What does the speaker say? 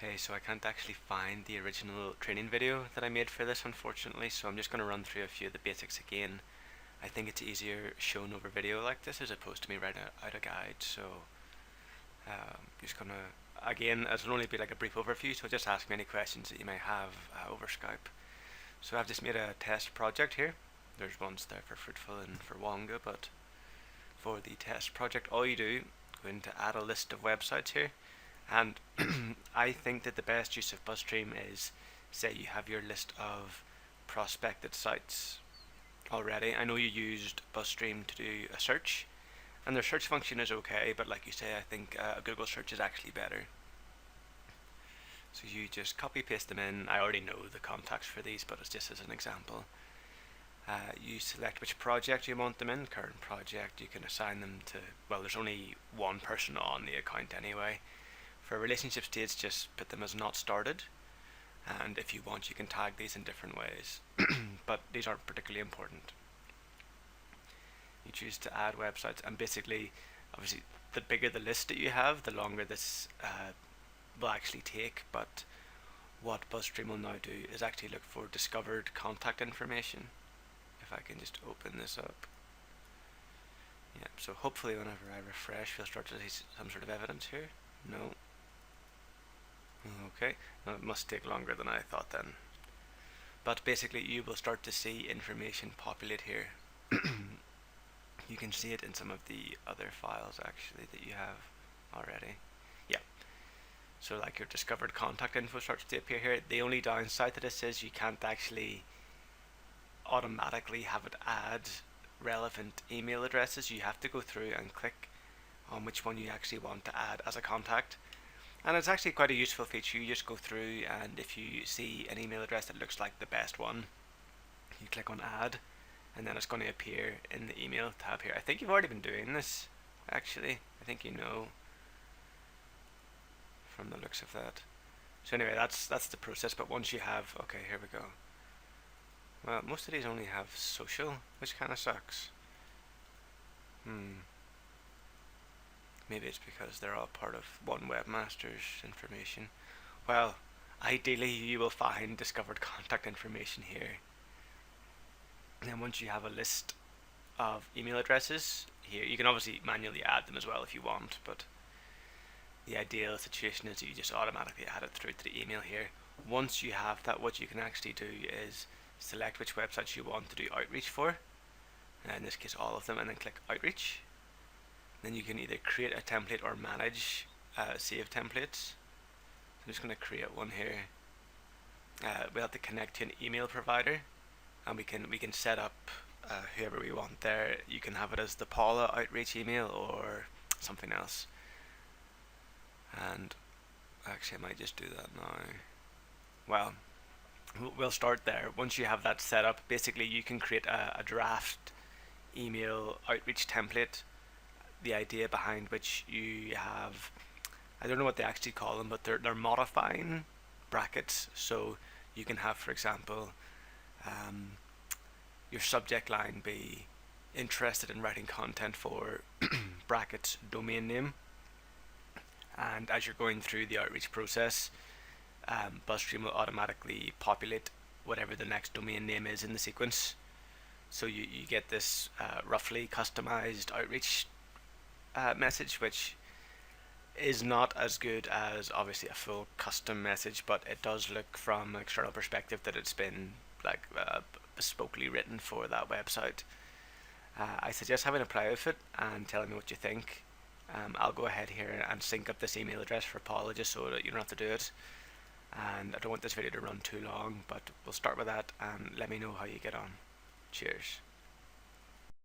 Hey, so I can't actually find the original training video that I made for this, unfortunately, so I'm just going to run through a few of the basics again. I think it's easier shown over video like this as opposed to me writing out a guide, so just going to, again, it'll only be like a brief overview, so just ask me any questions that you may have over Skype. So I've just made a test project here. There's ones there for Fruitful and for Wonga, but for the test project, all you do, go into add a list of websites here, and I think that the best use of buzzstream is, say you have your list of prospected sites already. I know you used buzzstream to do a search, and their search function is okay, but like you say, I think a Google search is actually better. So you just copy paste them in. I already know the contacts for these, but it's just as an example. You select which project you want them in, current project. You can assign them to, well, there's only one person on the account anyway. For relationship states, just put them as not started, and if you want you can tag these in different ways, but these aren't particularly important. You choose to add websites, and basically, obviously, the bigger the list that you have, the longer this will actually take, but what BuzzStream will now do is actually look for discovered contact information. If I can just open this up. Yeah, so hopefully whenever I refresh we'll start to see some sort of evidence here. No. Okay, well, it must take longer than I thought then. But basically you will start to see information populate here. You can see it in some of the other files actually that you have already. Yeah. So like your discovered contact info starts to appear here. The only downside to this is you can't actually automatically have it add relevant email addresses. You have to go through and click on which one you actually want to add as a contact. And it's actually quite a useful feature. You just go through, and if you see an email address that looks like the best one, you click on add, and then it's going to appear in the email tab here. I think you've already been doing this, actually. I think you know from the looks of that. So anyway, that's the process. But once you have, okay, here we go. Well, most of these only have social, which kind of sucks. Maybe it's because they're all part of one webmaster's information. Well, ideally you will find discovered contact information here. And once you have a list of email addresses here, you can obviously manually add them as well if you want, but the ideal situation is you just automatically add it through to the email here. Once you have that, what you can actually do is select which websites you want to do outreach for, in this case all of them, and then click outreach. Then you can either create a template or manage save templates. I'm just going to create one here. We'll have to connect to an email provider, and we can set up whoever we want there. You can have it as the Paula outreach email or something else. And actually I might just do that now. Well, we'll start there. Once you have that set up, basically you can create a draft email outreach template. The idea behind which you have, I don't know what they actually call them, but they're modifying brackets. So you can have, for example, your subject line be interested in writing content for brackets domain name, and as you're going through the outreach process, BuzzStream will automatically populate whatever the next domain name is in the sequence. So you get this roughly customized outreach message, which is not as good as obviously a full custom message, but it does look from an external perspective that it's been like bespokely written for that website. I suggest having a play with it and telling me what you think. I'll go ahead here and sync up this email address for Paula just so that you don't have to do it. And I don't want this video to run too long, but we'll start with that and let me know how you get on. Cheers.